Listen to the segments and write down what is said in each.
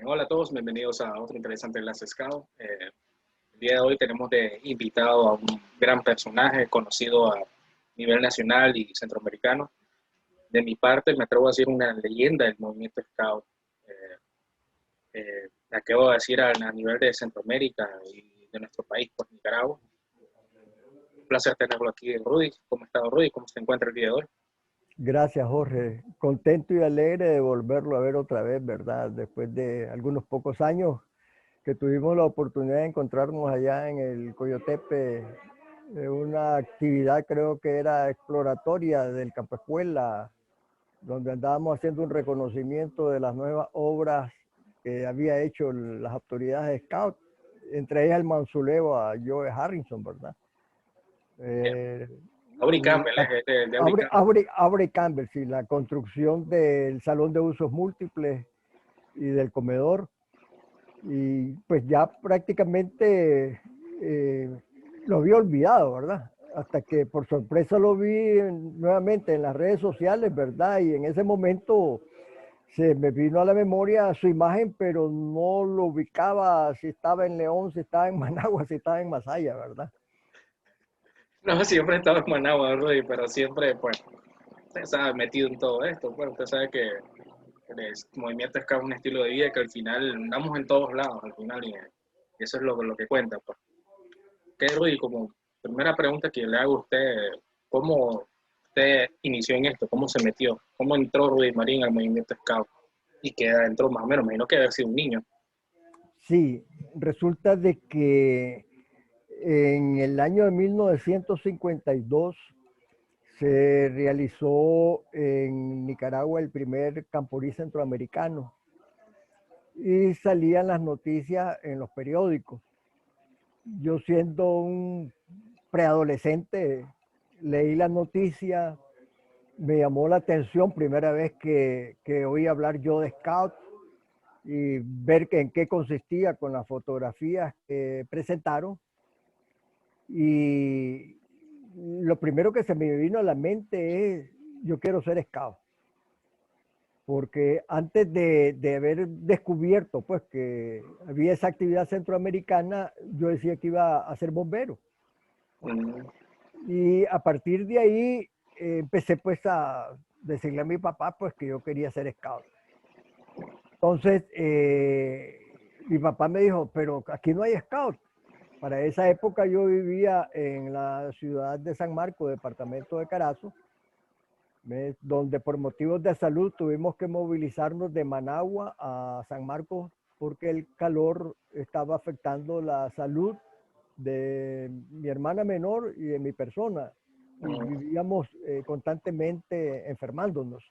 Hola a todos, bienvenidos a otro interesante Enlace Scout. El día de hoy tenemos de invitado a un gran personaje conocido a nivel nacional y centroamericano. De mi parte, me atrevo a decir una leyenda del movimiento Scout. Me atrevo a decir a nivel de Centroamérica y de nuestro país, pues Nicaragua. Un placer tenerlo aquí, Rudy. ¿Cómo está, Rudy? ¿Cómo se encuentra el día de hoy? Gracias, Jorge. Contento y alegre de volverlo a ver otra vez, ¿verdad? Después de algunos pocos años que tuvimos la oportunidad de encontrarnos allá en el Coyotepe, una actividad creo que era exploratoria del Campo Escuela, donde andábamos haciendo un reconocimiento de las nuevas obras que había hecho las autoridades de Scout, entre ellas el mausoleo a Joe Harrison, ¿verdad? Bien. Eh, Aubrey Campbell, la, de Aubrey Campbell. Aubrey Campbell, sí, la construcción del salón de usos múltiples y del comedor. Y pues ya prácticamente lo había olvidado, ¿verdad? Hasta que por sorpresa lo vi nuevamente en las redes sociales, ¿verdad? Y en ese momento se me vino a la memoria su imagen, pero no lo ubicaba si estaba en León, si estaba en Managua, si estaba en Masaya, ¿verdad? No, siempre he estado en Managua, Rudy, pero siempre, pues, usted sabe, metido en todo esto. Pues, usted sabe que el movimiento es cada un estilo de vida que al final andamos en todos lados, al final, y eso es lo que cuenta. Pues. ¿Qué, Rudy? Como primera pregunta que le hago a usted, ¿cómo usted inició en esto? ¿Cómo se metió? ¿Cómo entró Rudy Marín al movimiento Scout? Y que entró más o menos, me imagino que debe haber sido un niño. Sí, resulta de que en el año de 1952 se realizó en Nicaragua el primer Camporí centroamericano y salían las noticias en los periódicos. Yo siendo un preadolescente leí la noticia, me llamó la atención, primera vez que oí hablar yo de Scout y ver que en qué consistía con las fotografías que presentaron. Y lo primero que se me vino a la mente es, yo quiero ser Scout. Porque antes de haber descubierto pues que había esa actividad centroamericana, yo decía que iba a ser bombero. Mm, Y a partir de ahí empecé pues a decirle a mi papá pues que yo quería ser Scout. Entonces mi papá me dijo, pero aquí no hay Scout. Para esa época yo vivía en la ciudad de San Marcos, departamento de Carazo, donde por motivos de salud tuvimos que movilizarnos de Managua a San Marcos porque el calor estaba afectando la salud de mi hermana menor y de mi persona. Y mm, vivíamos constantemente enfermándonos.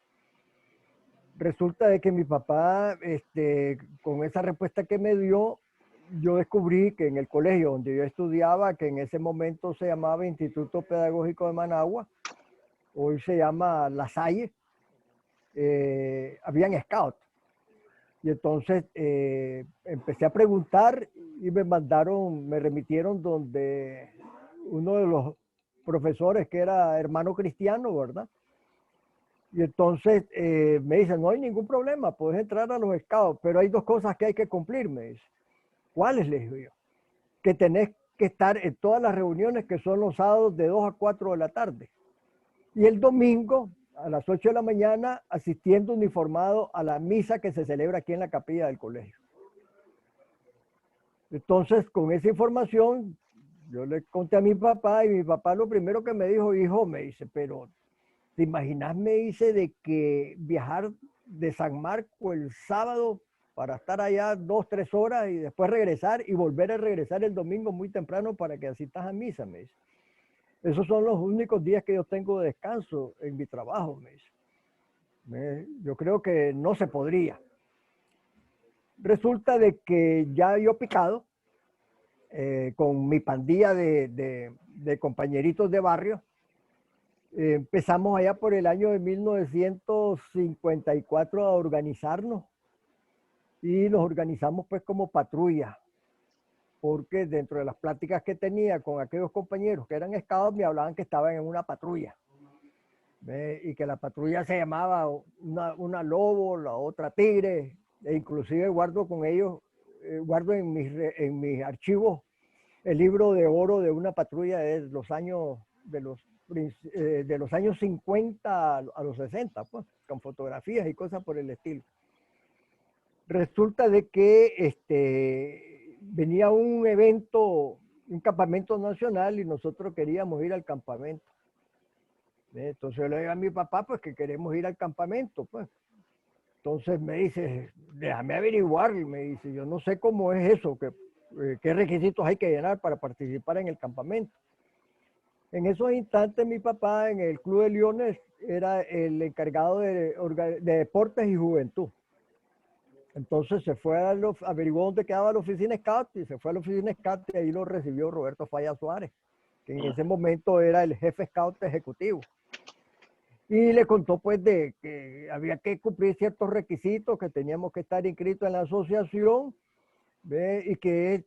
Resulta de que mi papá, con esa respuesta que me dio, yo descubrí que en el colegio donde yo estudiaba, que en ese momento se llamaba Instituto Pedagógico de Managua, hoy se llama La Salle, habían scout. Y entonces empecé a preguntar y me mandaron, me remitieron donde uno de los profesores que era hermano cristiano, ¿verdad? Y entonces me dicen, no hay ningún problema, puedes entrar a los scouts, pero hay dos cosas que hay que cumplir, me dice. ¿Cuáles? Le digo yo. Que tenés que estar en todas las reuniones que son los sábados de 2 a 4 de la tarde. Y el domingo a las 8 de la mañana asistiendo uniformado a la misa que se celebra aquí en la capilla del colegio. Entonces, con esa información, yo le conté a mi papá y mi papá lo primero que me dijo, hijo, me dice, pero ¿te imaginas? Me dice de que viajar de San Marco el sábado para estar allá 2, 3 horas y después regresar y volver a regresar el domingo muy temprano para que asistas a misa, me dice. Esos son los únicos días que yo tengo de descanso en mi trabajo, me dice. Yo creo que no se podría. Resulta de que ya yo picado, con mi pandilla de compañeritos de barrio, empezamos allá por el año de 1954 a organizarnos y nos organizamos pues como patrulla, porque dentro de las pláticas que tenía con aquellos compañeros que eran scouts me hablaban que estaban en una patrulla. Y que la patrulla se llamaba una lobo, la otra tigre, e inclusive guardo con ellos, guardo en mis archivos el libro de oro de una patrulla de los años, de los años 50 a los 60, pues, con fotografías y cosas por el estilo. Resulta de que venía un evento, un campamento nacional y nosotros queríamos ir al campamento. Entonces yo le digo a mi papá, pues que queremos ir al campamento, pues. Entonces me dice, déjame averiguar, y me dice, yo no sé cómo es eso, qué requisitos hay que llenar para participar en el campamento. En esos instantes mi papá en el Club de Leones era el encargado de deportes y juventud. Entonces se fue averiguó dónde quedaba la oficina Scout y se fue a la oficina Scout y ahí lo recibió Roberto Falla Suárez, que en ese momento era el jefe Scout ejecutivo. Y le contó pues de que había que cumplir ciertos requisitos, que teníamos que estar inscritos en la asociación, ¿ve? Y que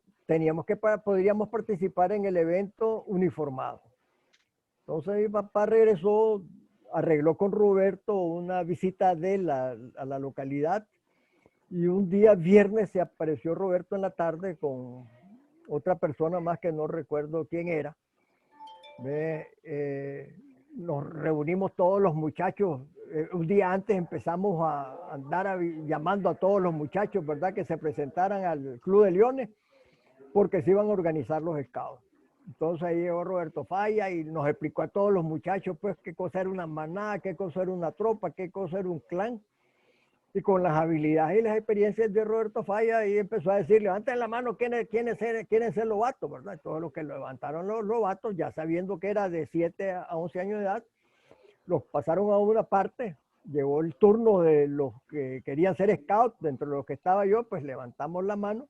podríamos participar en el evento uniformado. Entonces mi papá regresó, arregló con Roberto una visita de él a la localidad y un día viernes se apareció Roberto en la tarde con otra persona más que no recuerdo quién era. Nos reunimos todos los muchachos. Un día antes empezamos a andar llamando a todos los muchachos, ¿verdad? Que se presentaran al Club de Leones porque se iban a organizar los scouts. Entonces ahí llegó Roberto Falla y nos explicó a todos los muchachos pues qué cosa era una manada, qué cosa era una tropa, qué cosa era un clan. Y con las habilidades y las experiencias de Roberto Falla, ahí empezó a decir, levanten la mano, ¿quiénes ser lobatos? ¿Verdad? Todos los que levantaron los lobatos, ya sabiendo que era de 7 a 11 años de edad, los pasaron a una parte. Llegó el turno de los que querían ser scouts, dentro de los que estaba yo, pues levantamos la mano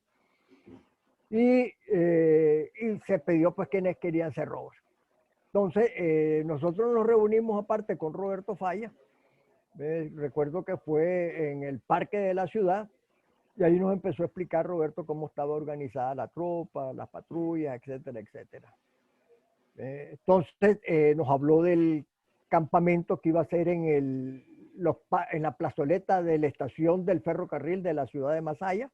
y se pidió pues quienes querían ser rovers. Entonces, nosotros nos reunimos aparte con Roberto Falla. Recuerdo que fue en el parque de la ciudad y ahí nos empezó a explicar Roberto cómo estaba organizada la tropa, las patrullas, etcétera, etcétera. Entonces nos habló del campamento que iba a ser en la plazoleta de la estación del ferrocarril de la ciudad de Masaya.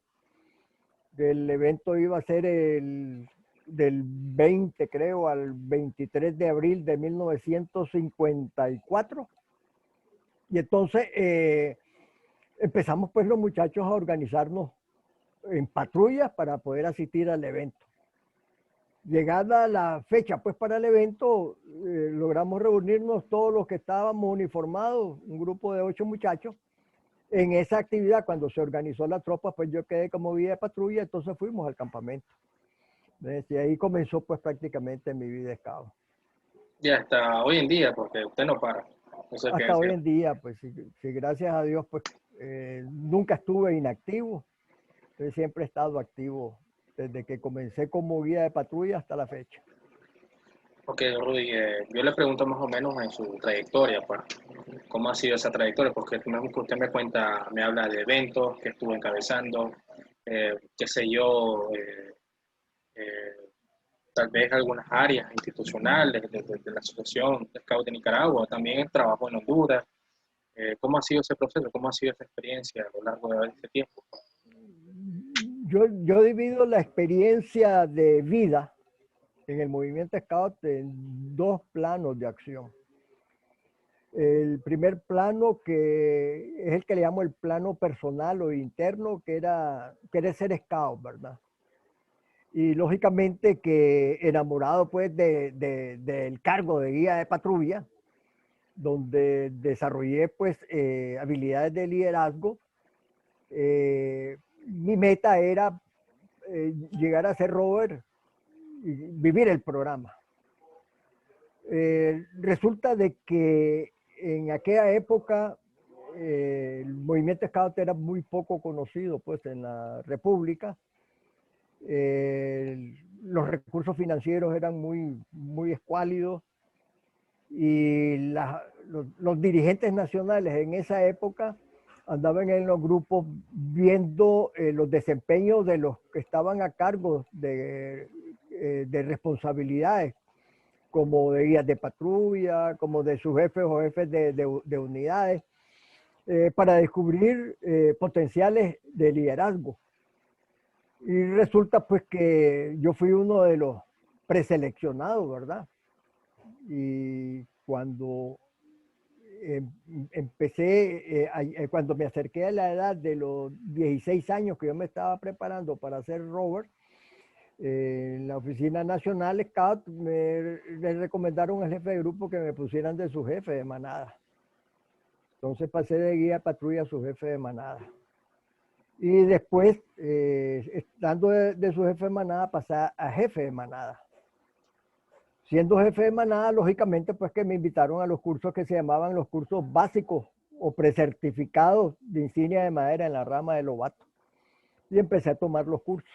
El evento iba a ser del 20, creo, al 23 de abril de 1954. Y entonces empezamos pues los muchachos a organizarnos en patrullas para poder asistir al evento. Llegada la fecha pues para el evento, logramos reunirnos todos los que estábamos uniformados, un grupo de 8 muchachos. En esa actividad, cuando se organizó la tropa, pues yo quedé como guía de patrulla, entonces fuimos al campamento. Desde ahí comenzó pues prácticamente mi vida de scout. Y hasta hoy en día, porque usted no para. Eso Hasta hoy en día, pues sí, gracias a Dios, pues nunca estuve inactivo. Yo siempre he estado activo desde que comencé como guía de patrulla hasta la fecha. Ok, Rudy, yo le pregunto más o menos en su trayectoria, pues, cómo ha sido esa trayectoria, porque usted me cuenta, me habla de eventos que estuvo encabezando, qué sé yo, tal vez algunas áreas institucionales de la Asociación de Scout de Nicaragua, también el trabajo en Honduras. ¿Cómo ha sido ese proceso? ¿Cómo ha sido esa experiencia a lo largo de este tiempo? Yo divido la experiencia de vida en el movimiento Scout en 2 planos de acción. El primer plano, que es el que le llamo el plano personal o interno, que era querer ser Scout, ¿verdad? Y lógicamente que enamorado pues del cargo de guía de patrulla, donde desarrollé pues habilidades de liderazgo. Mi meta era llegar a ser rover y vivir el programa. Resulta de que en aquella época el movimiento Scout era muy poco conocido pues en la República. Los recursos financieros eran muy escuálidos y los dirigentes nacionales en esa época andaban en los grupos viendo los desempeños de los que estaban a cargo de responsabilidades, como de guías de patrulla, como de sus jefes o jefes de unidades. para descubrir potenciales de liderazgo. Y resulta pues que yo fui uno de los preseleccionados, ¿verdad? Y cuando empecé, cuando me acerqué a la edad de los 16 años que yo me estaba preparando para ser rover, en la oficina nacional Scout le recomendaron al jefe de grupo que me pusieran de su jefe de manada. Entonces pasé de guía patrulla a su jefe de manada. Y después, estando de su jefe de manada, pasé a jefe de manada. Siendo jefe de manada, lógicamente, pues que me invitaron a los cursos que se llamaban los cursos básicos o precertificados de insignia de madera en la rama de Lobato. Y empecé a tomar los cursos.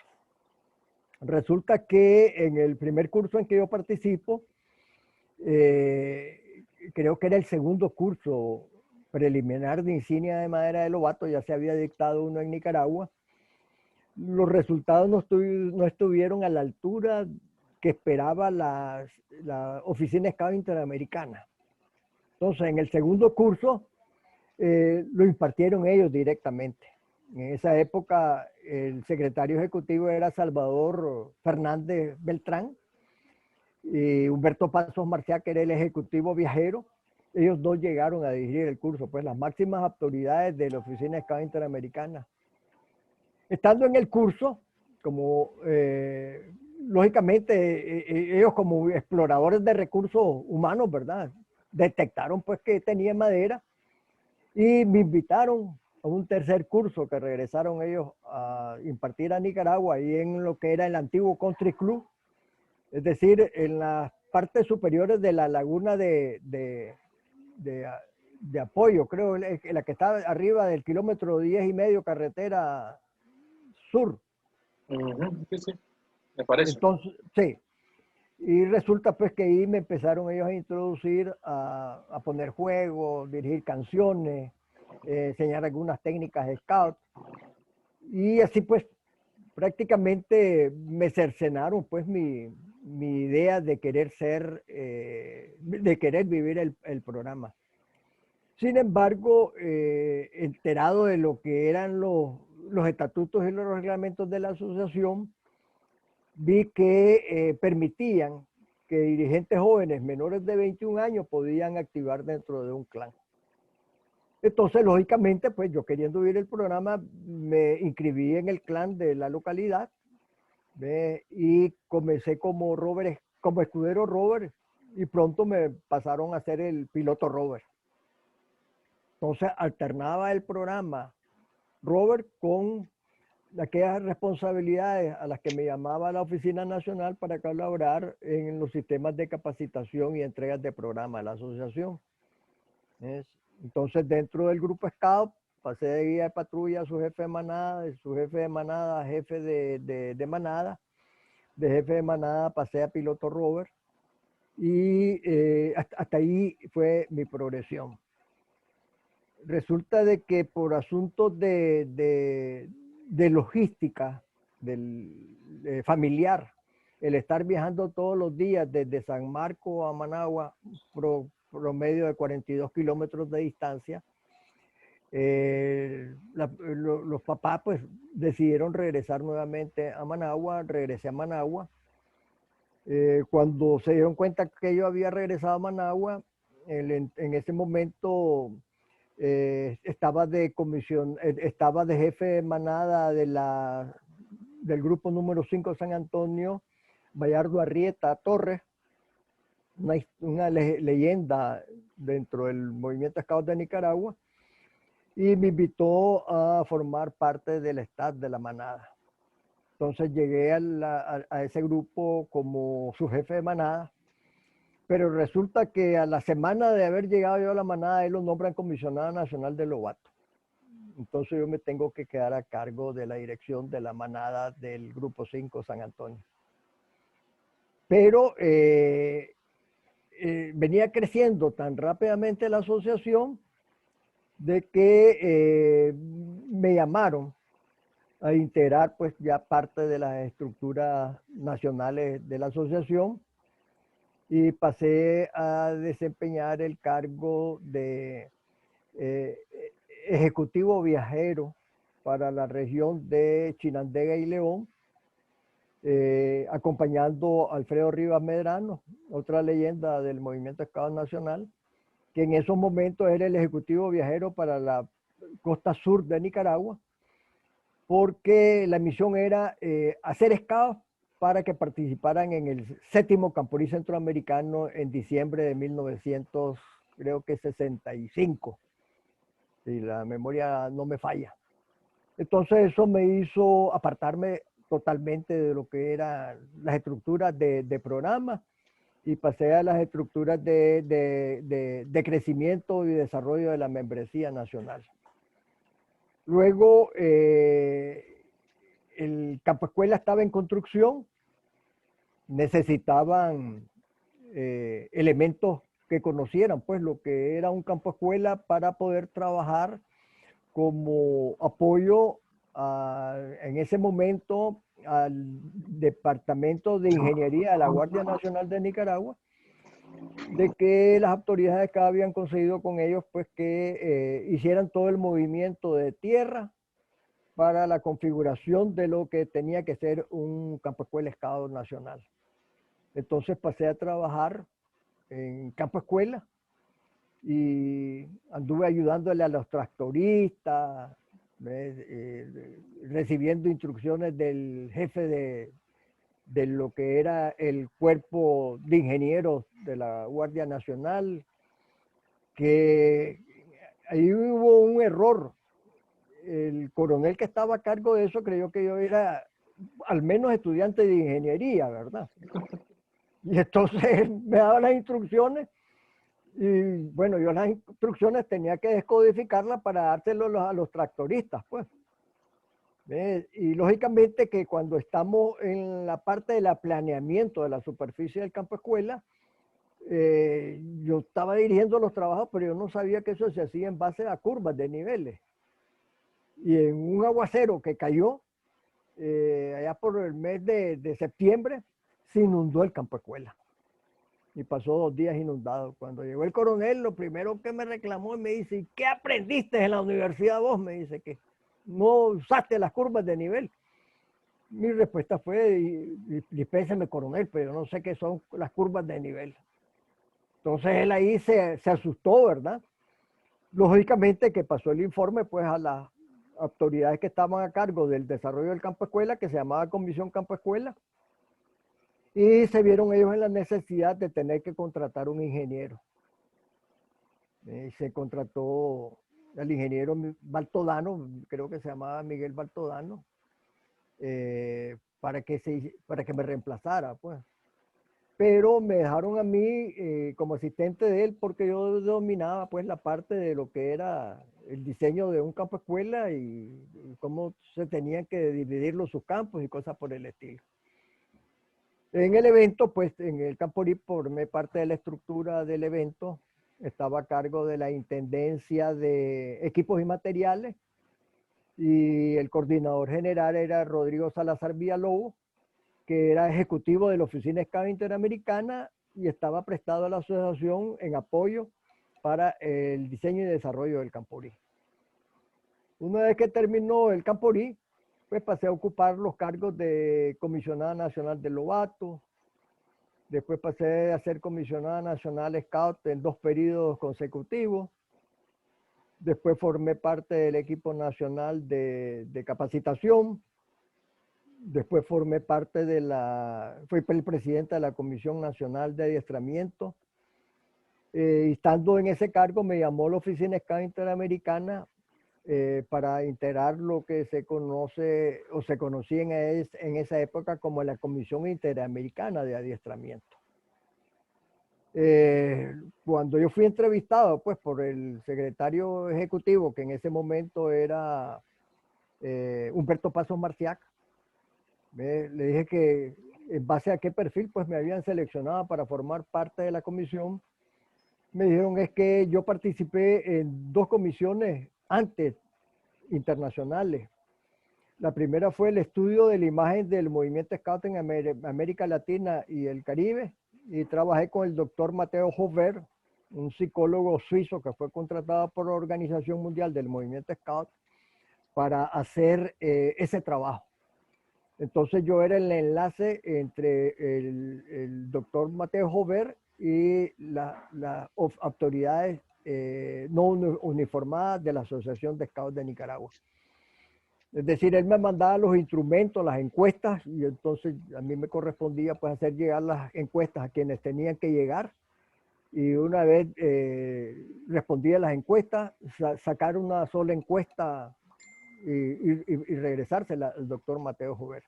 Resulta que en el primer curso en que yo participo, creo que era el segundo curso preliminar de insignia de madera de Lobato, ya se había dictado uno en Nicaragua. Los resultados no estuvieron a la altura que esperaba la Oficina Scout Interamericana. Entonces, en el segundo curso lo impartieron ellos directamente. En esa época, el secretario ejecutivo era Salvador Fernández Beltrán y Humberto Pasos Marciá, que era el ejecutivo viajero. Ellos dos llegaron a dirigir el curso, pues las máximas autoridades de la Oficina Scout Interamericana. Estando en el curso, como lógicamente ellos como exploradores de recursos humanos, ¿verdad? Detectaron pues que tenía madera y me invitaron a un tercer curso que regresaron ellos a impartir a Nicaragua, ahí en lo que era el antiguo Country Club, es decir, en las partes superiores de la laguna de Apoyo, creo, la que está arriba del kilómetro 10,5 carretera sur. Sí, sí, me parece. Entonces, sí. Y resulta pues que ahí me empezaron ellos a introducir a poner juegos, dirigir canciones, enseñar algunas técnicas de scout. Y así pues prácticamente me cercenaron pues mi idea de querer ser, de querer vivir el programa. Sin embargo, enterado de lo que eran los estatutos y los reglamentos de la asociación, vi que permitían que dirigentes jóvenes menores de 21 años podían activar dentro de un clan. Entonces, lógicamente, pues yo queriendo vivir el programa, me inscribí en el clan de la localidad, ¿ve? Y comencé como rover, como escudero rover, y pronto me pasaron a ser el piloto rover. Entonces, alternaba el programa rover con aquellas responsabilidades a las que me llamaba la Oficina Nacional para colaborar en los sistemas de capacitación y entregas de programa de la asociación. Entonces, dentro del grupo Scout, pasé de guía de patrulla a su jefe de manada, de su jefe de manada a jefe de manada, de jefe de manada pasé a piloto rover, y hasta ahí fue mi progresión. Resulta de que por asuntos de logística familiar, el estar viajando todos los días desde San Marcos a Managua, promedio de 42 kilómetros de distancia, los papás pues decidieron regresar nuevamente a Managua. Regresé a Managua. Cuando se dieron cuenta que yo había regresado a Managua, en ese momento estaba de comisión, estaba de jefe de manada del grupo número 5 San Antonio, Bayardo Arrieta Torres, una leyenda dentro del movimiento Scout de Nicaragua, y me invitó a formar parte del staff de la manada. Entonces llegué a ese grupo como su jefe de manada, pero resulta que a la semana de haber llegado yo a la manada, él lo nombran comisionado nacional de Lobato. Entonces yo me tengo que quedar a cargo de la dirección de la manada del Grupo 5 San Antonio. Pero venía creciendo tan rápidamente la asociación de que me llamaron a integrar pues ya parte de las estructuras nacionales de la asociación, y pasé a desempeñar el cargo de ejecutivo viajero para la región de Chinandega y León, acompañando a Alfredo Rivas Medrano, otra leyenda del movimiento Scout Nacional, que en esos momentos era el ejecutivo viajero para la costa sur de Nicaragua, porque la misión era hacer scouts para que participaran en el 7º Camporí Centroamericano en diciembre de 1965, si la memoria no me falla. Entonces eso me hizo apartarme totalmente de lo que eran las estructuras de programa y pasé a las estructuras de crecimiento y desarrollo de la membresía nacional. Luego, el campo escuela estaba en construcción, necesitaban elementos que conocieran pues lo que era un campo escuela para poder trabajar como apoyo en ese momento al Departamento de Ingeniería de la Guardia Nacional de Nicaragua, de que las autoridades que habían conseguido con ellos pues que hicieran todo el movimiento de tierra para la configuración de lo que tenía que ser un campo escuela Estado nacional. Entonces pasé a trabajar en campo escuela y anduve ayudándole a los tractoristas, recibiendo instrucciones del jefe de lo que era el cuerpo de ingenieros de la Guardia Nacional, que ahí hubo un error. El coronel que estaba a cargo de eso creyó que yo era al menos estudiante de ingeniería, ¿verdad? Y entonces me daba las instrucciones y bueno, yo las instrucciones tenía que descodificarlas para dárselas a los tractoristas, pues. Y lógicamente que cuando estamos en la parte del planeamiento de la superficie del campo escuela, yo estaba dirigiendo los trabajos, pero yo no sabía que eso se hacía en base a curvas de niveles. Y en un aguacero que cayó allá por el mes de septiembre, se inundó el campo escuela. Y pasó 2 días inundado. Cuando llegó el coronel, lo primero que me reclamó y me dice, ¿qué aprendiste en la universidad vos? Me dice que no usaste las curvas de nivel. Mi respuesta fue, dispénseme coronel, pero yo no sé qué son las curvas de nivel. Entonces él ahí se asustó, ¿verdad? Lógicamente que pasó el informe pues a las autoridades que estaban a cargo del desarrollo del campo escuela, que se llamaba Comisión Campo Escuela, y se vieron ellos en la necesidad de tener que contratar un ingeniero. Se contrató al ingeniero Baltodano, creo que se llamaba Miguel Baltodano, para que me reemplazara, pues. Pero me dejaron a mí como asistente de él porque yo dominaba pues la parte de lo que era el diseño de un campo escuela y cómo se tenían que dividir los subcampos y cosas por el estilo. En el evento, pues en el Camporí formé parte de la estructura del evento, estaba a cargo de la Intendencia de Equipos y Materiales y el coordinador general era Rodrigo Salazar Villalobos, que era ejecutivo de la Oficina Scout Interamericana y estaba prestado a la asociación en apoyo para el diseño y desarrollo del Camporí. Una vez que terminó el Camporí, pues pasé a ocupar los cargos de comisionada nacional del Lobato, después pasé a ser comisionada nacional Scout en 2 periodos consecutivos, después formé parte del equipo nacional de capacitación, después formé parte fui el presidente de la Comisión Nacional de Adiestramiento. Estando en ese cargo me llamó la Oficina Scout Interamericana para integrar lo que se conoce o se conocía en esa época como la Comisión Interamericana de Adiestramiento. Cuando yo fui entrevistado pues por el secretario ejecutivo, que en ese momento era Humberto Pasos Marciac, le dije que en base a qué perfil pues me habían seleccionado para formar parte de la comisión. Me dijeron es que yo participé en 2 comisiones antes internacionales. La primera fue el estudio de la imagen del movimiento Scout en América Latina y el Caribe y trabajé con el doctor Mateo Jover un psicólogo suizo que fue contratado por la Organización Mundial del Movimiento Scout para hacer ese trabajo. Entonces yo era el enlace entre el doctor Mateo Jover y las autoridades no uniformadas de la Asociación de Scouts de Nicaragua. Es decir, él me mandaba los instrumentos, las encuestas, y entonces a mí me correspondía pues hacer llegar las encuestas a quienes tenían que llegar. Y una vez respondía a las encuestas, sacar una sola encuesta y regresársela al doctor Mateo Jover.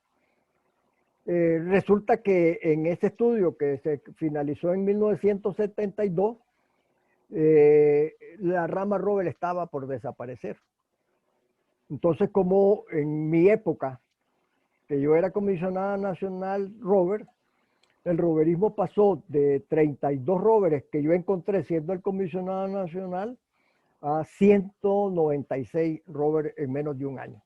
Resulta que en ese estudio que se finalizó en 1972, la rama Rover estaba por desaparecer. Entonces, como en mi época, que yo era comisionada nacional Rover, el roverismo pasó de 32 rovers que yo encontré siendo el comisionado nacional a 196 rovers en menos de un año.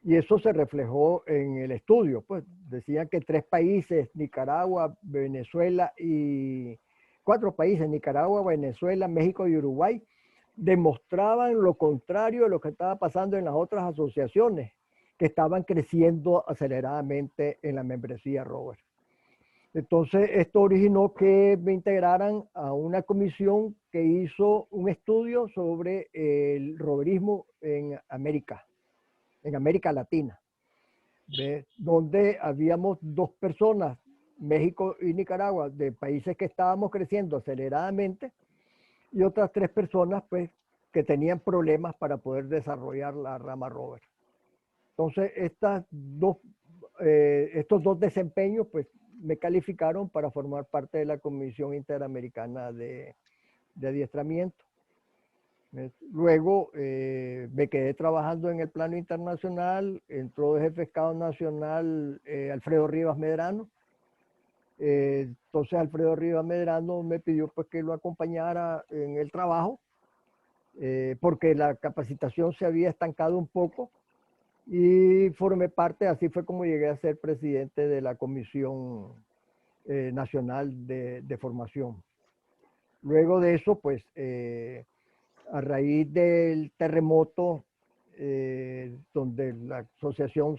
Y eso se reflejó en el estudio. Pues decían que 3 países, Nicaragua, Venezuela y 4 países, Nicaragua, Venezuela, México y Uruguay, demostraban lo contrario de lo que estaba pasando en las otras asociaciones, que estaban creciendo aceleradamente en la membresía Rover. Entonces, esto originó que me integraran a una comisión que hizo un estudio sobre el roverismo en América Latina, donde habíamos 2 personas, México y Nicaragua, de países que estábamos creciendo aceleradamente, y otras 3 personas pues, que tenían problemas para poder desarrollar la rama Rover. Entonces, estos 2 desempeños pues, me calificaron para formar parte de la Comisión Interamericana de Adiestramiento. Luego me quedé trabajando en el plano internacional, entró de jefe Scout nacional Alfredo Rivas Medrano. Entonces Alfredo Rivas Medrano me pidió pues, que lo acompañara en el trabajo, porque la capacitación se había estancado un poco, y formé parte, así fue como llegué a ser presidente de la Comisión Nacional de Formación. Luego de eso, pues, a raíz del terremoto, donde la asociación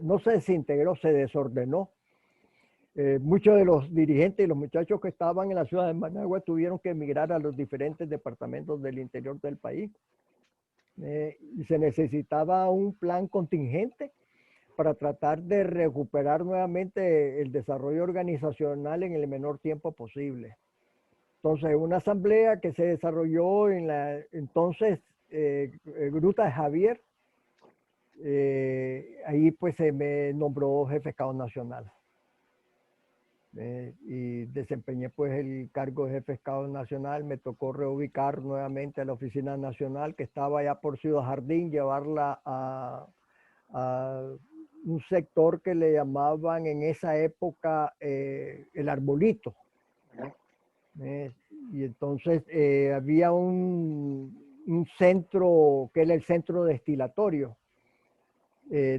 no se desintegró, se desordenó. Muchos de los dirigentes y los muchachos que estaban en la ciudad de Managua tuvieron que emigrar a los diferentes departamentos del interior del país. Y se necesitaba un plan contingente para tratar de recuperar nuevamente el desarrollo organizacional en el menor tiempo posible. Entonces, una asamblea que se desarrolló en la entonces Gruta de Javier, ahí pues se me nombró jefe Scout nacional. Y desempeñé pues el cargo de jefe Scout nacional. Me tocó reubicar nuevamente a la oficina nacional que estaba allá por Ciudad Jardín, llevarla a un sector que le llamaban en esa época el Arbolito. Y entonces había un centro que era el centro destilatorio,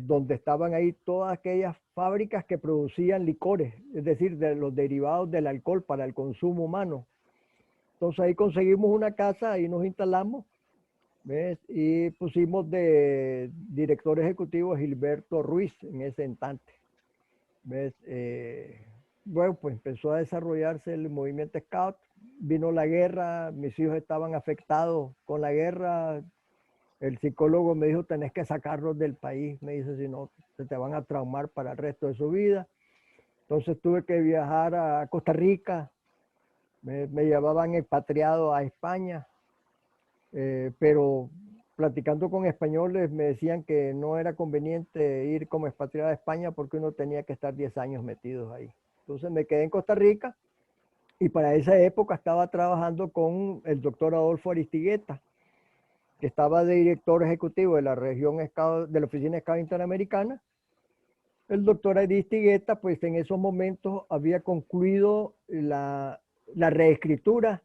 donde estaban ahí todas aquellas fábricas que producían licores, es decir, de los derivados del alcohol para el consumo humano. Entonces ahí conseguimos una casa, ahí nos instalamos, ¿ves? Y pusimos de director ejecutivo a Gilberto Ruiz en ese instante. ¿Ves? Bueno, pues empezó a desarrollarse el movimiento Scout, vino la guerra, mis hijos estaban afectados con la guerra. El psicólogo me dijo, tenés que sacarlos del país, me dice, si no, se te van a traumar para el resto de su vida. Entonces tuve que viajar a Costa Rica, me llevaban expatriado a España, pero platicando con españoles me decían que no era conveniente ir como expatriado a España porque uno tenía que estar 10 años metidos ahí. Entonces me quedé en Costa Rica y para esa época estaba trabajando con el doctor Adolfo Aristigueta, que estaba de director ejecutivo de la región Scout, de la Oficina Scout Interamericana. El doctor Aristigueta, pues en esos momentos había concluido la reescritura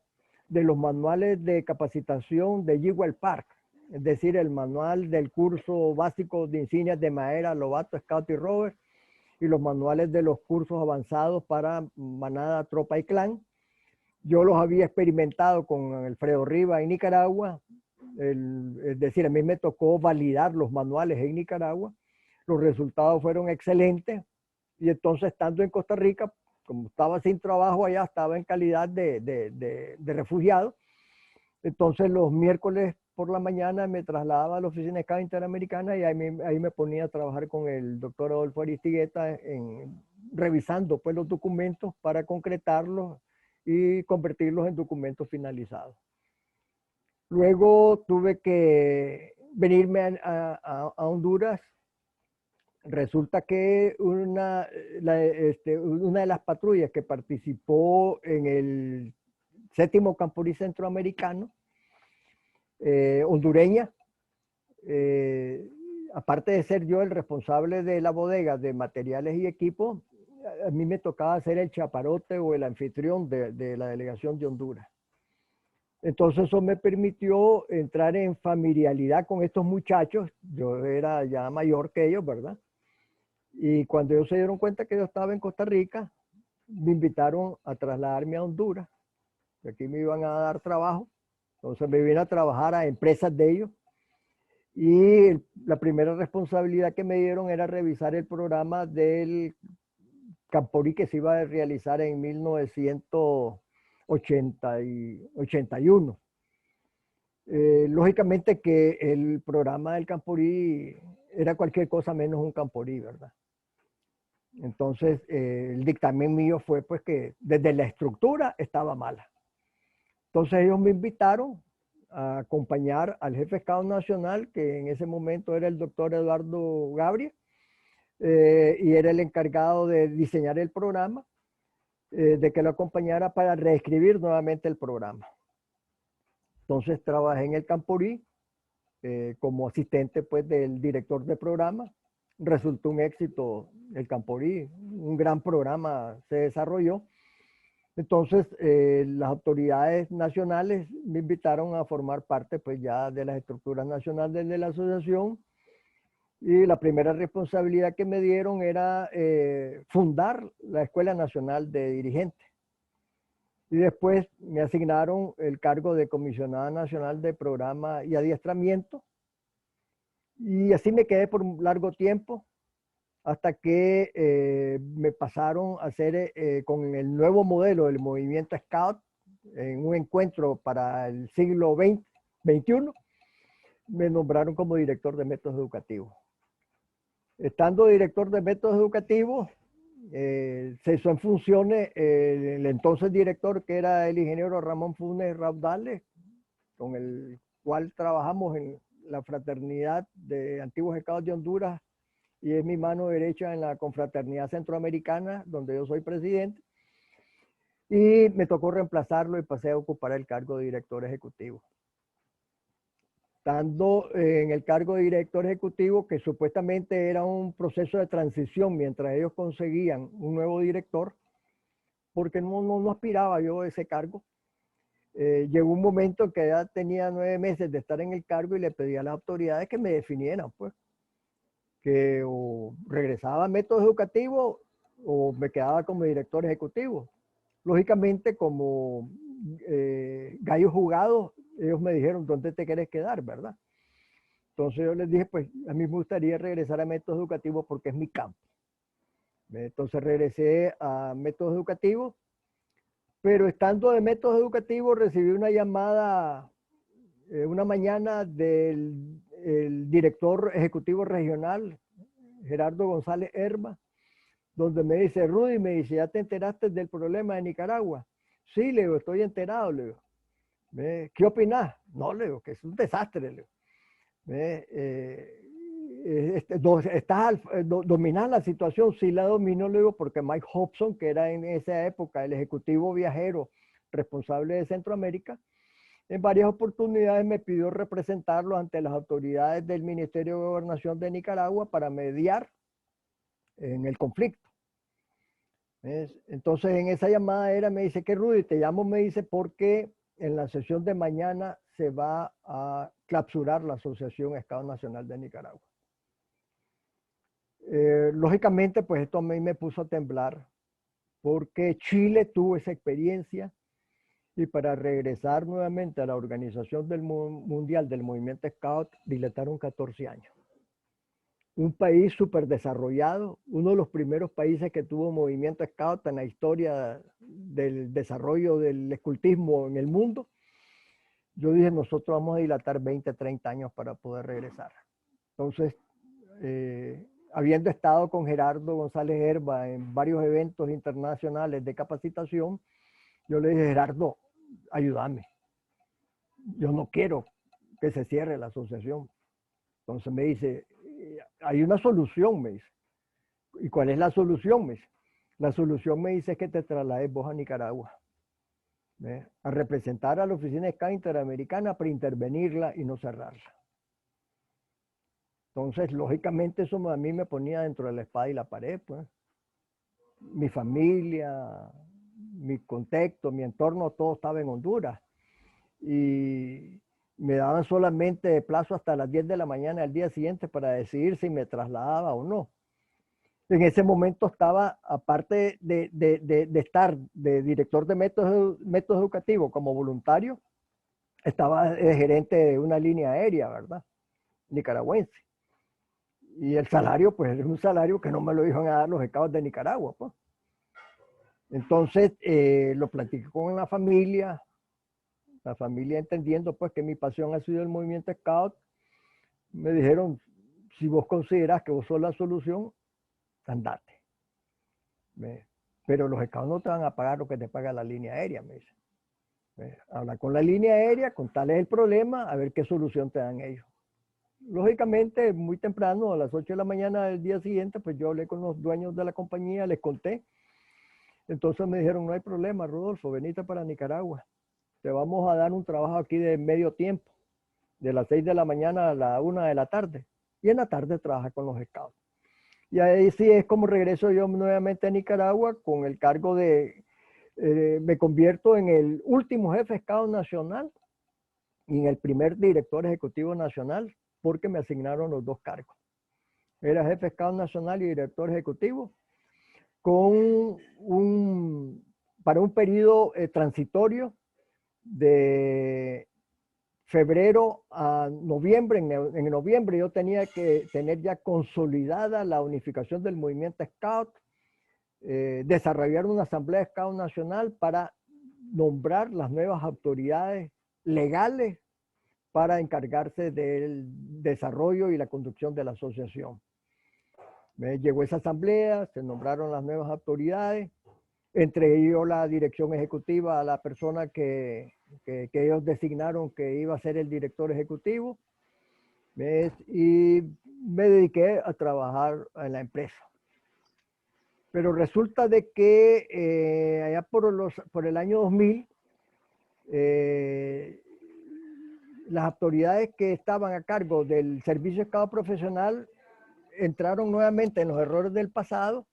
de los manuales de capacitación de Jewel Park, es decir, el manual del curso básico de insignias de madera, Lobato, Scout y Rover, y los manuales de los cursos avanzados para manada, tropa y clan. Yo los había experimentado con Alfredo Rivas en Nicaragua, es decir, a mí me tocó validar los manuales en Nicaragua, los resultados fueron excelentes y entonces estando en Costa Rica, como estaba sin trabajo allá, estaba en calidad de refugiado, entonces los miércoles por la mañana me trasladaba a la oficina de Escala Interamericana y ahí me ponía a trabajar con el doctor Adolfo Aristigueta revisando pues, los documentos para concretarlos y convertirlos en documentos finalizados. Luego tuve que venirme a Honduras. Resulta que una de las patrullas que participó en el séptimo Camporí Centroamericano, hondureña, aparte de ser yo el responsable de la bodega de materiales y equipos, a mí me tocaba ser el chaparote o el anfitrión de la delegación de Honduras. Entonces eso me permitió entrar en familiaridad con estos muchachos. Yo era ya mayor que ellos, ¿verdad? Y cuando ellos se dieron cuenta que yo estaba en Costa Rica, me invitaron a trasladarme a Honduras. Aquí me iban a dar trabajo. Entonces me vine a trabajar a empresas de ellos. Y la primera responsabilidad que me dieron era revisar el programa del Camporí que se iba a realizar en 1981. Lógicamente que el programa del Camporí era cualquier cosa menos un Camporí, ¿verdad? Entonces, el dictamen mío fue pues que desde la estructura estaba mala. Entonces ellos me invitaron a acompañar al jefe de Estado Nacional, que en ese momento era el doctor Eduardo Gabriel, y era el encargado de diseñar el programa, de que lo acompañara para reescribir nuevamente el programa. Entonces trabajé en el Camporí como asistente pues, del director de programa. Resultó un éxito el Camporí, un gran programa se desarrolló. Entonces, las autoridades nacionales me invitaron a formar parte pues ya de las estructuras nacionales de la asociación y la primera responsabilidad que me dieron era fundar la Escuela Nacional de Dirigentes. Y después me asignaron el cargo de comisionada nacional de programa y adiestramiento. Y así me quedé por un largo tiempo hasta que me pasaron a hacer con el nuevo modelo del movimiento Scout en un encuentro para el siglo XXI, me nombraron como director de métodos educativos. Estando director de métodos educativos, se hizo en funciones el entonces director, que era el ingeniero Ramón Funes Raudales, con el cual trabajamos en la Fraternidad de Antiguos Scouts de Honduras y es mi mano derecha en la Confraternidad Centroamericana, donde yo soy presidente. Y me tocó reemplazarlo y pasé a ocupar el cargo de director ejecutivo. Estando en el cargo de director ejecutivo, que supuestamente era un proceso de transición mientras ellos conseguían un nuevo director, porque no aspiraba yo a ese cargo. Llegó un momento en que ya tenía 9 meses de estar en el cargo y le pedí a las autoridades que me definieran, pues, que o regresaba a métodos educativos o me quedaba como director ejecutivo. Lógicamente, como gallos jugados, ellos me dijeron, ¿dónde te quieres quedar, verdad? Entonces yo les dije, pues a mí me gustaría regresar a métodos educativos porque es mi campo. Entonces regresé a métodos educativos, pero estando de métodos educativos recibí una llamada una mañana del director ejecutivo regional, Gerardo González Herba, donde me dice, Rudy, me dice, ¿ya te enteraste del problema de Nicaragua? Sí, le digo, estoy enterado, le digo. ¿Qué opinás? No, le digo, que es un desastre, le digo. ¿Dominás la situación? Sí, la domino, le digo, porque Mike Hobson, que era en esa época el ejecutivo viajero responsable de Centroamérica, en varias oportunidades me pidió representarlo ante las autoridades del Ministerio de Gobernación de Nicaragua para mediar en el conflicto. Entonces en esa llamada me dice que Rudy, te llamo, me dice, porque en la sesión de mañana se va a clausurar la Asociación Estado Nacional de Nicaragua. Lógicamente, pues esto a mí me puso a temblar, porque Chile tuvo esa experiencia Y para regresar nuevamente a la organización del mundial del movimiento Scout, dilataron 14 años. Un país súper desarrollado, uno de los primeros países que tuvo movimiento Scout en la historia del desarrollo del escultismo en el mundo. Yo dije, nosotros vamos a dilatar 20, 30 años para poder regresar. Entonces, habiendo estado con Gerardo González Herba en varios eventos internacionales de capacitación, yo le dije, Gerardo, ayúdame. Yo no quiero que se cierre la asociación. Entonces me dice, hay una solución, me dice. ¿Y cuál es la solución? Me dice. La solución, me dice, es que te traslades vos a Nicaragua, a representar a la Oficina SCA Interamericana para intervenirla y no cerrarla. Entonces, lógicamente, eso a mí me ponía dentro de la espada y la pared, pues. Mi familia, mi contexto, mi entorno, todo estaba en Honduras. Y me daban solamente plazo hasta las 10 de la mañana del día siguiente para decidir si me trasladaba o no. En ese momento estaba, aparte de estar de director de métodos educativos como voluntario, estaba de gerente de una línea aérea, ¿verdad? Nicaragüense. Y el salario, pues, es un salario que no me lo iban a dar los Estados de Nicaragua, pues. Entonces, lo platiqué con la familia entendiendo, pues, que mi pasión ha sido el movimiento Scout. Me dijeron, si vos consideras que vos sos la solución, andate. Pero los Scouts no te van a pagar lo que te paga la línea aérea, me dice. Habla con la línea aérea, contarles el problema, a ver qué solución te dan ellos. Lógicamente, muy temprano, a las 8 de la mañana del día siguiente, pues yo hablé con los dueños de la compañía, les conté. Entonces me dijeron, no hay problema, Rodolfo, venite para Nicaragua. Te vamos a dar un trabajo aquí de medio tiempo, de las 6 de la mañana a la 1 de la tarde. Y en la tarde trabaja con los Scouts. Y ahí sí es como regreso yo nuevamente a Nicaragua con el cargo de, me convierto en el último jefe Scout nacional y en el primer director ejecutivo nacional, porque me asignaron los dos cargos. Era jefe Scout nacional y director ejecutivo, para un periodo transitorio de febrero a noviembre. En noviembre yo tenía que tener ya consolidada la unificación del movimiento Scout, desarrollar una asamblea Scout nacional para nombrar las nuevas autoridades legales para encargarse del desarrollo y la conducción de la asociación. Me llegó esa asamblea, se nombraron las nuevas autoridades, entre ellos la dirección ejecutiva, a la persona que ellos designaron que iba a ser el director ejecutivo, y me dediqué a trabajar en la empresa. Pero resulta de que allá por el año 2000, las autoridades que estaban a cargo del servicio Scout profesional entraron nuevamente en los errores del pasado,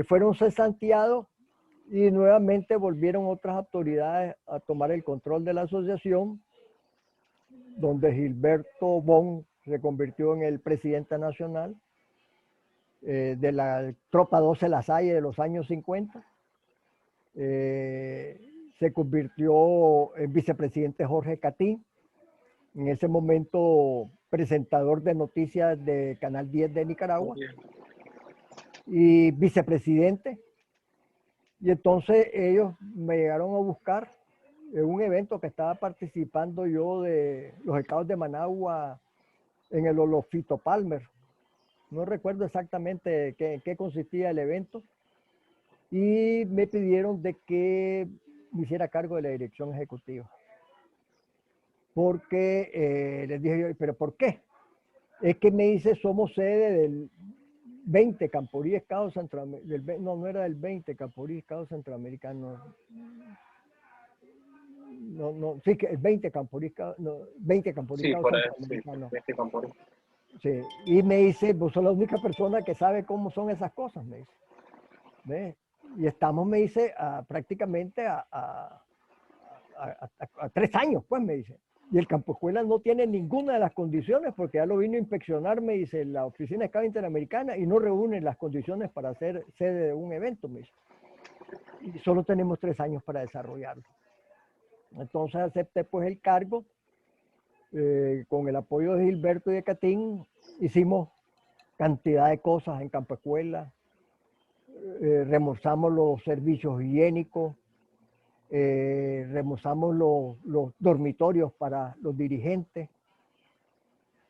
fueron cesanteados y nuevamente volvieron otras autoridades a tomar el control de la asociación, donde Gilberto Bon se convirtió en el presidente nacional de la Tropa 12 La Salle de los años 50. Se convirtió en vicepresidente Jorge Catín, en ese momento presentador de noticias de Canal 10 de Nicaragua, y vicepresidente. Y entonces ellos me llegaron a buscar en un evento que estaba participando yo de los Estados de Managua en el Olofito Palmer. No recuerdo exactamente qué consistía el evento. Y me pidieron de que me hiciera cargo de la dirección ejecutiva. Porque les dije yo, ¿pero por qué? Es que me dice, somos sede del 20 Camporí Scout Centroamericano. No era del 20 Camporí Scout Centroamericano. No, sí que el 20 Camporí Scout, no, 20 Camporí Sí, Scout Centroamericano. Sí, 20 Camporí. Sí, y me dice, vos sos la única persona que sabe cómo son esas cosas, me dice. ¿Ves? Y estamos, me dice, prácticamente a 3 años, pues, me dice. Y el campo escuela no tiene ninguna de las condiciones porque ya lo vino a inspeccionar, me dice, la Oficina Scout Interamericana, y no reúne las condiciones para ser sede de un evento, me dice. Y solo tenemos 3 años para desarrollarlo. Entonces acepté pues el cargo, con el apoyo de Gilberto y de Catín, hicimos cantidad de cosas en Campo Escuela, remozamos los servicios higiénicos, remozamos los dormitorios para los dirigentes,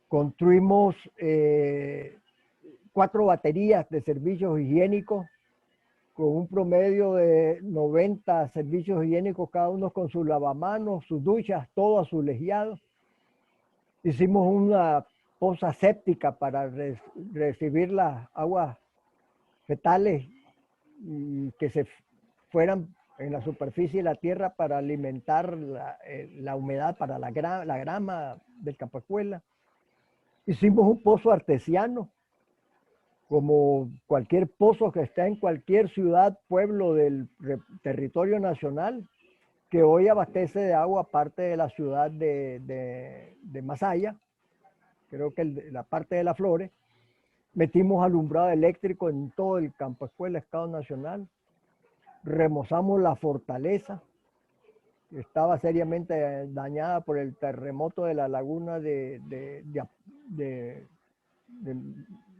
construimos 4 baterías de servicios higiénicos con un promedio de 90 servicios higiénicos, cada uno con sus lavamanos, sus duchas, todo azulejeado. Hicimos una poza séptica para recibir las aguas fetales y que se fueran en la superficie de la tierra para alimentar la humedad para la grama del Campo Escuela. Hicimos un pozo artesiano, como cualquier pozo que está en cualquier ciudad, pueblo del territorio nacional, que hoy abastece de agua parte de la ciudad de Masaya, creo que la parte de Las Flores. Metimos alumbrado eléctrico en todo el Campo Escuela Estado Nacional. Remozamos la fortaleza, que estaba seriamente dañada por el terremoto de la laguna de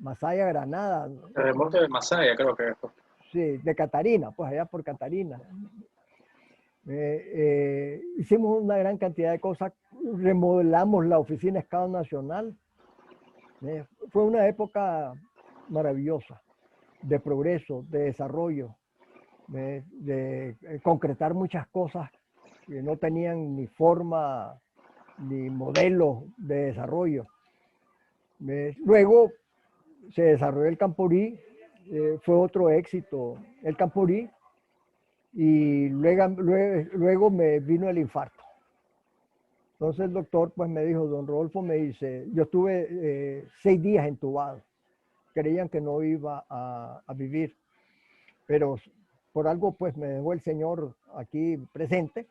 Masaya, Granada. Terremoto de Masaya, creo que es. Sí, de Catarina, pues allá por Catarina. Hicimos una gran cantidad de cosas, remodelamos la oficina Estado Nacional. Fue una época maravillosa de progreso, de desarrollo, de concretar muchas cosas que no tenían ni forma ni modelo de desarrollo. Luego se desarrolló el Camporí, fue otro éxito el Camporí, y luego me vino el infarto. Entonces el doctor pues me dijo, don Rodolfo, me dice, yo estuve 6 días entubado, creían que no iba a vivir, pero por algo pues me dejó el Señor aquí presente.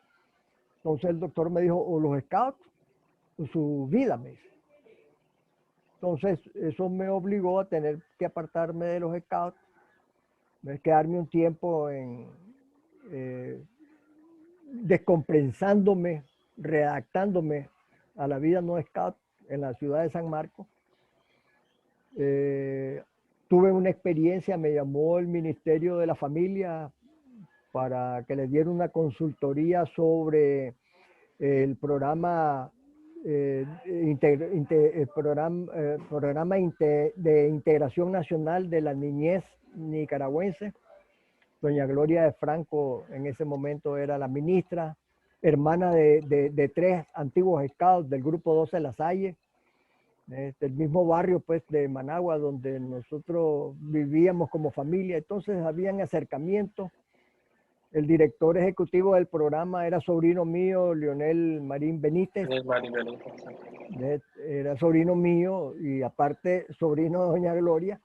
Entonces el doctor me dijo, o los scouts o su vida, me dice. Entonces eso me obligó a tener que apartarme de los scouts, quedarme un tiempo descompensándome, redactándome a la vida no scout en la ciudad de San Marcos. Tuve una experiencia, me llamó el Ministerio de la Familia para que le diera una consultoría sobre el programa, programa de integración nacional de la niñez nicaragüense. Doña Gloria de Franco en ese momento era la ministra, hermana de 3 antiguos scouts del grupo 12 La Salle, del mismo barrio pues de Managua donde nosotros vivíamos como familia. Entonces habían acercamientos. El director ejecutivo del programa era sobrino mío, Leonel Marín Benítez. Era sobrino mío y aparte sobrino de doña Gloria.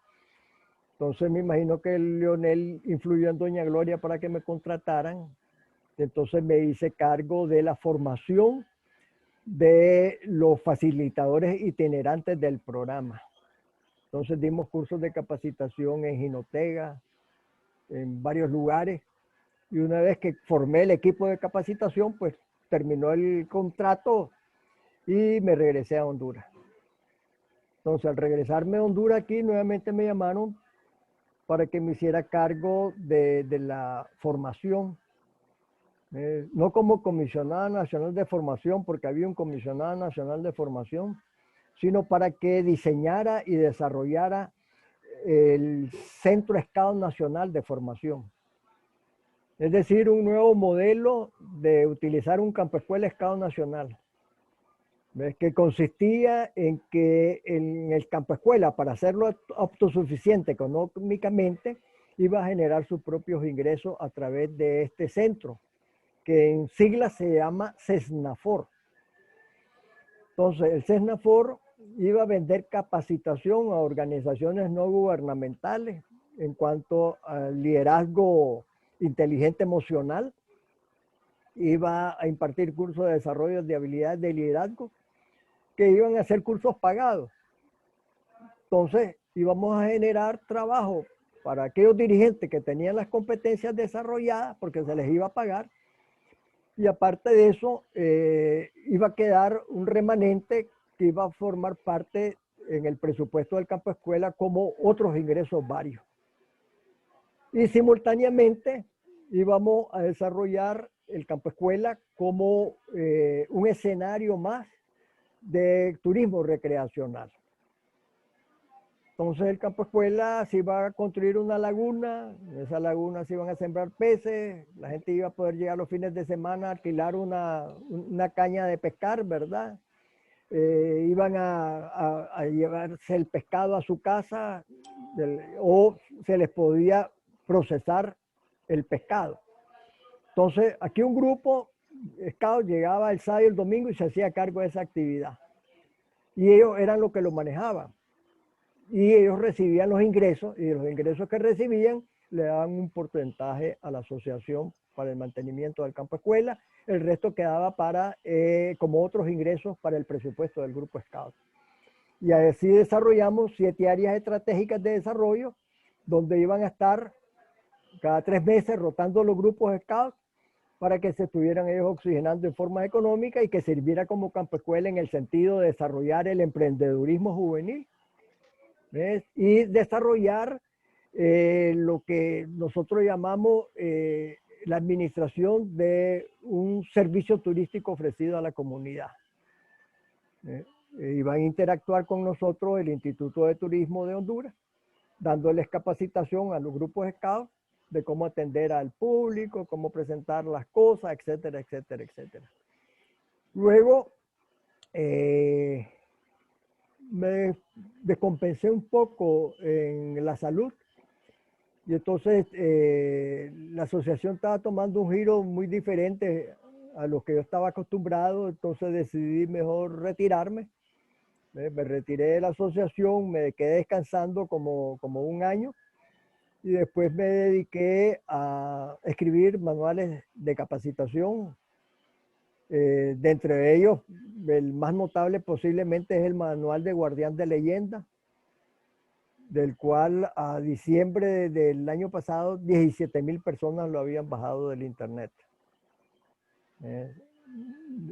Entonces me imagino que el Leonel influyó en doña Gloria para que me contrataran. Entonces me hice cargo de la formación de los facilitadores itinerantes del programa. Entonces dimos cursos de capacitación en Jinotega, en varios lugares. Y una vez que formé el equipo de capacitación, pues terminó el contrato y me regresé a Honduras. Entonces al regresarme a Honduras aquí, nuevamente me llamaron para que me hiciera cargo de la formación, no como comisionada nacional de formación, porque había un comisionado nacional de formación, sino para que diseñara y desarrollara el Centro Scout Nacional de Formación. Es decir, un nuevo modelo de utilizar un campo escuela Scout Nacional, que consistía en que en el campo escuela, para hacerlo autosuficiente económicamente, iba a generar sus propios ingresos a través de este centro, que en siglas se llama CESNAFOR. Entonces, el CESNAFOR iba a vender capacitación a organizaciones no gubernamentales en cuanto al liderazgo inteligente emocional, iba a impartir cursos de desarrollo de habilidades de liderazgo, que iban a hacer cursos pagados. Entonces íbamos a generar trabajo para aquellos dirigentes que tenían las competencias desarrolladas, porque se les iba a pagar, Y aparte de eso, iba a quedar un remanente que iba a formar parte en el presupuesto del campo escuela como otros ingresos varios. Y simultáneamente íbamos a desarrollar el campo escuela como un escenario más de turismo recreacional. Entonces el campo escuela se iba a construir una laguna, en esa laguna se iban a sembrar peces, la gente iba a poder llegar los fines de semana a alquilar una caña de pescar, ¿verdad? Iban a llevarse el pescado a su casa o se les podía procesar el pescado. Entonces aquí un grupo scout llegaba el sábado y el domingo y se hacía cargo de esa actividad. Y ellos eran los que lo manejaban. Y ellos recibían los ingresos, y de los ingresos que recibían le daban un porcentaje a la asociación para el mantenimiento del campo escuela, el resto quedaba para como otros ingresos para el presupuesto del grupo Scout. Y así desarrollamos 7 áreas estratégicas de desarrollo, donde iban a estar cada 3 meses rotando los grupos Scout para que se estuvieran ellos oxigenando en forma económica y que sirviera como campo escuela en el sentido de desarrollar el emprendedurismo juvenil, ¿ves? Y desarrollar lo que nosotros llamamos la administración de un servicio turístico ofrecido a la comunidad. Y van a interactuar con nosotros el Instituto de Turismo de Honduras, dándoles capacitación a los grupos Scout de cómo atender al público, cómo presentar las cosas, etcétera, etcétera, etcétera. Luego, me descompensé un poco en la salud y entonces la asociación estaba tomando un giro muy diferente a lo que yo estaba acostumbrado, entonces decidí mejor retirarme. Me retiré de la asociación, me quedé descansando como 1 año y después me dediqué a escribir manuales de capacitación. De entre ellos, el más notable posiblemente es el manual de Guardián de Leyenda, del cual a diciembre del año pasado 17,000 personas lo habían bajado del internet.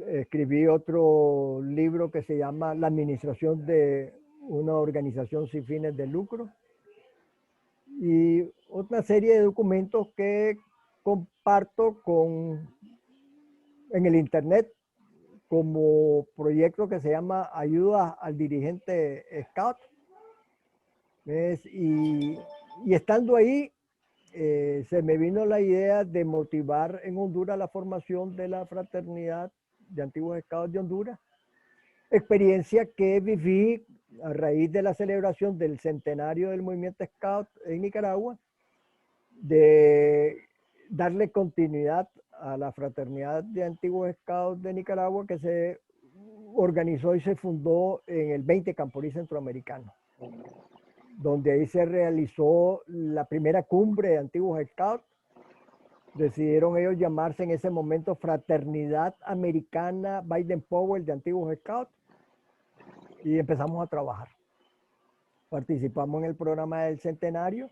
Escribí otro libro que se llama La administración de una organización sin fines de lucro y otra serie de documentos que comparto en el internet como proyecto que se llama Ayuda al Dirigente Scout. Y estando ahí, se me vino la idea de motivar en Honduras la formación de la Fraternidad de Antiguos Scouts de Honduras, experiencia que viví a raíz de la celebración del centenario del movimiento Scout en Nicaragua, de darle continuidad a la Fraternidad de Antiguos Scouts de Nicaragua que se organizó y se fundó en el 20 Camporí Centroamericano, donde ahí se realizó la primera cumbre de Antiguos Scouts. Decidieron ellos llamarse en ese momento Fraternidad Americana Baden-Powell de Antiguos Scouts y empezamos a trabajar. Participamos en el programa del centenario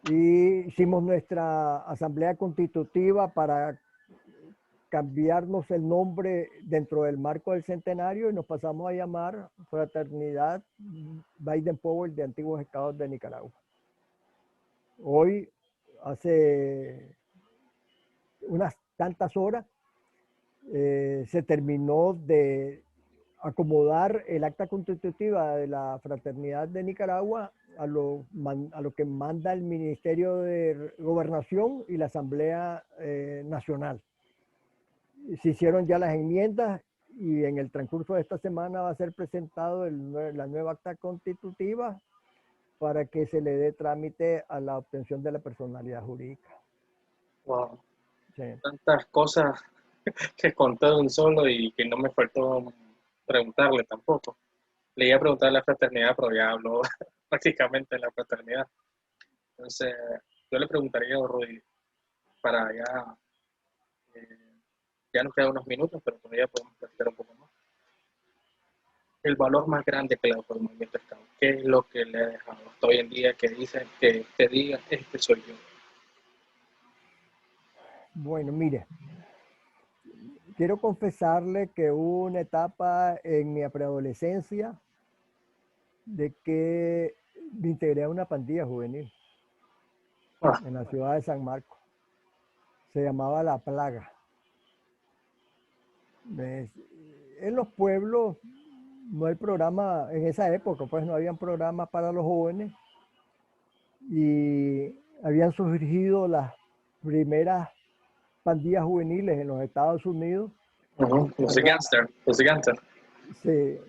y hicimos nuestra asamblea constitutiva para cambiarnos el nombre dentro del marco del centenario y nos pasamos a llamar Fraternidad Baden-Powell de Antiguos Scouts de Nicaragua. Hoy, hace unas tantas horas, se terminó de acomodar el acta constitutiva de la Fraternidad de Nicaragua a lo que manda el Ministerio de Gobernación y la Asamblea Nacional. Se hicieron ya las enmiendas y en el transcurso de esta semana va a ser presentado la nueva acta constitutiva para que se le dé trámite a la obtención de la personalidad jurídica. Wow. Sí. Tantas cosas que conté de un solo y que no me faltó preguntarle tampoco. Le iba a preguntar a la fraternidad, pero ya habló prácticamente de la fraternidad. Entonces, yo le preguntaría a Rudy, para ya nos quedan unos minutos, pero todavía podemos platicar un poco más. El valor más grande que le ha dado el movimiento Scout, ¿qué es lo que le ha dejado hasta hoy en día que dicen que te diga, este soy yo? Bueno, mire, quiero confesarle que hubo una etapa en mi preadolescencia de que me integré a una pandilla juvenil Ah, en la ciudad de San Marcos. Se llamaba La Plaga. En los pueblos no hay programa, en esa época pues no habían programas para los jóvenes y habían surgido las primeras pandillas juveniles en los Estados Unidos Los gangster. se,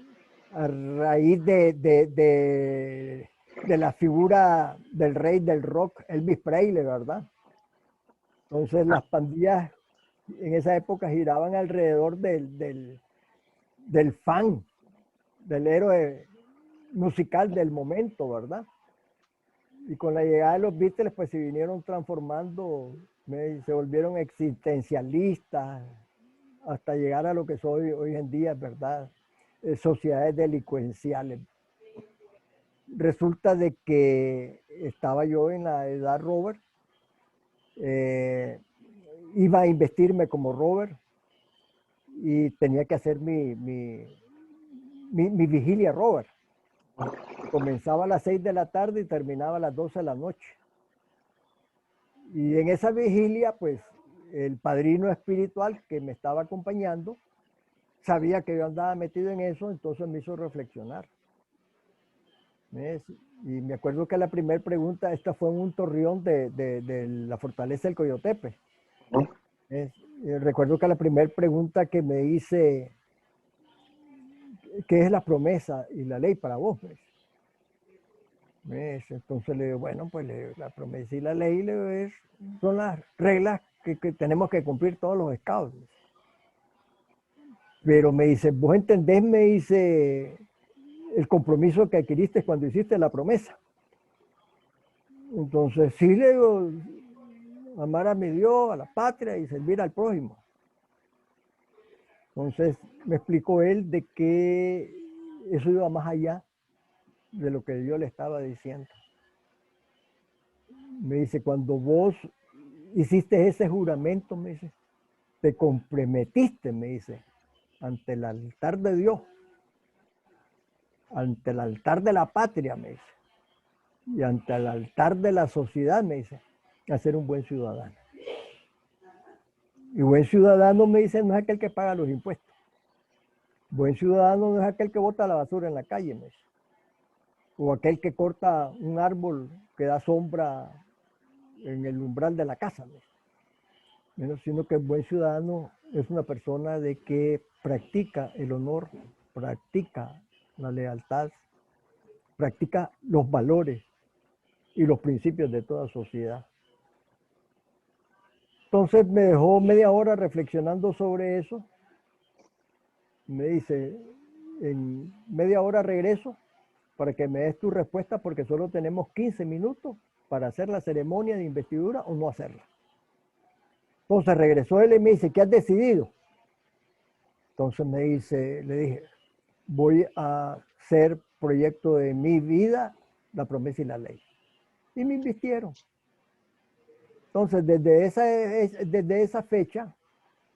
a raíz de la figura del rey del rock, Elvis Presley, ¿verdad? Entonces Ah, las pandillas en esa época giraban alrededor del fan, del héroe musical del momento, ¿verdad? Y con la llegada de los Beatles, pues se vinieron transformando, se volvieron existencialistas, hasta llegar a lo que soy hoy en día, ¿verdad? Sociedades delincuenciales. Resulta de que estaba yo en la edad Robert, eh, iba a investirme como Robert y tenía que hacer mi vigilia Robert. Comenzaba a las 6 de la tarde y terminaba a las 12 de la noche. Y en esa vigilia, pues, el padrino espiritual que me estaba acompañando sabía que yo andaba metido en eso, entonces me hizo reflexionar. ¿Ves? Y me acuerdo que la primera pregunta, esta fue en un torreón de la fortaleza del Coyotepe. Recuerdo que la primera pregunta que me hice, ¿qué es la promesa y la ley para vos? Entonces le digo, bueno, pues la promesa y la ley son las reglas que tenemos que cumplir todos los scouts. Pero me dice, vos entendés, me dice, el compromiso que adquiriste cuando hiciste la promesa. Entonces, sí, le digo, amar a mi Dios, a la patria y servir al prójimo. Entonces, me explicó él de que eso iba más allá de lo que yo le estaba diciendo. Me dice, cuando vos hiciste ese juramento, me dice, te comprometiste, me dice, ante el altar de Dios, ante el altar de la patria, me dice, y ante el altar de la sociedad, me dice, a ser un buen ciudadano. Y buen ciudadano, me dice, no es aquel que paga los impuestos. Buen ciudadano no es aquel que bota la basura en la calle, me dice. O aquel que corta un árbol que da sombra en el umbral de la casa, me dice. Sino que el buen ciudadano es una persona de que practica el honor, practica la lealtad, practica los valores y los principios de toda sociedad. Entonces me dejó media hora reflexionando sobre eso. Me dice, en media hora regreso para que me des tu respuesta porque solo tenemos 15 minutos para hacer la ceremonia de investidura o no hacerla. Entonces regresó él y me dice, ¿qué has decidido? Entonces me dice, le dije, voy a hacer proyecto de mi vida, la promesa y la ley. Y me invistieron. Entonces, desde esa fecha,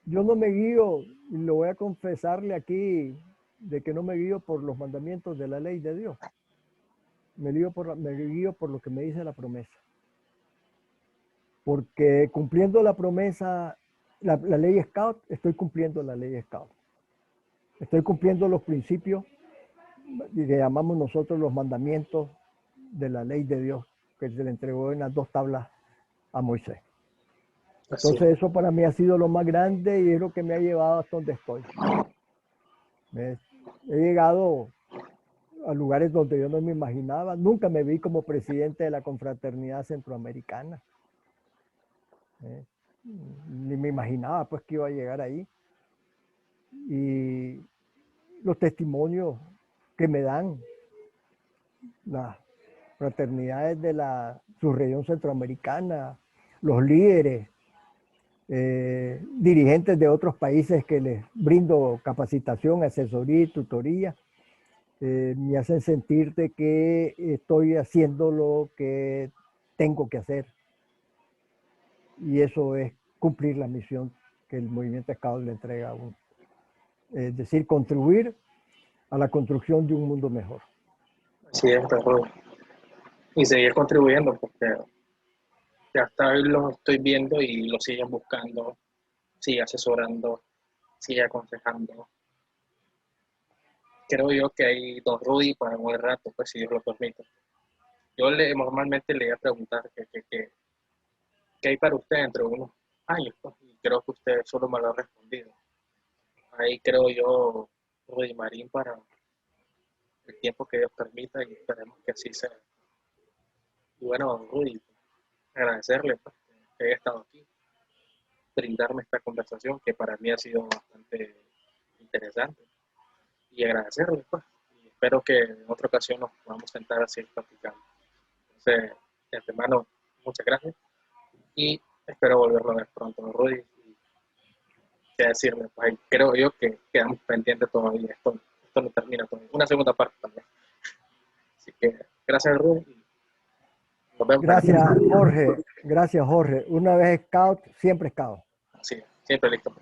yo no me guío, y lo voy a confesarle aquí, de que no me guío por los mandamientos de la ley de Dios. Me guío por lo que me dice la promesa. Porque cumpliendo la promesa, la ley Scout, estoy cumpliendo la ley Scout. Estoy cumpliendo los principios que llamamos nosotros los mandamientos de la ley de Dios, que se le entregó en las 2 tablas a Moisés. Entonces eso para mí ha sido lo más grande y es lo que me ha llevado hasta donde estoy. He llegado a lugares donde yo no me imaginaba. Nunca me vi como presidente de la Confraternidad Centroamericana. Ni me imaginaba pues que iba a llegar ahí. Y los testimonios que me dan las fraternidades de la subregión centroamericana, los líderes, dirigentes de otros países que les brindo capacitación, asesoría y tutoría, me hacen sentir de que estoy haciendo lo que tengo que hacer. Y eso es cumplir la misión que el movimiento Scout le entrega a uno. Es decir, contribuir a la construcción de un mundo mejor. Así es, Rudy. Y seguir contribuyendo, porque ya hasta hoy lo estoy viendo y lo siguen buscando, sigue asesorando, sigue aconsejando. Creo yo que hay Don Rudy para un buen rato, pues si Dios lo permite. Yo normalmente le iba a preguntar qué hay para usted dentro de unos años, pues, y creo que usted solo me lo ha respondido. Ahí creo yo, Rudy Marín, para el tiempo que Dios permita y esperemos que así sea. Y bueno, Rudy, agradecerle pues, que haya estado aquí, brindarme esta conversación que para mí ha sido bastante interesante y agradecerle pues. Y espero que en otra ocasión nos podamos sentar así platicando. Entonces, de antemano, muchas gracias y espero volverlo a ver pronto, Rudy. Y qué decirle, pues, creo yo que quedamos pendientes todavía. Esto no termina todavía. Una segunda parte también. Así que gracias, Rudy. Y nos vemos en Gracias, el... Jorge. Gracias, Jorge. Una vez Scout, siempre Scout. Así, siempre listo.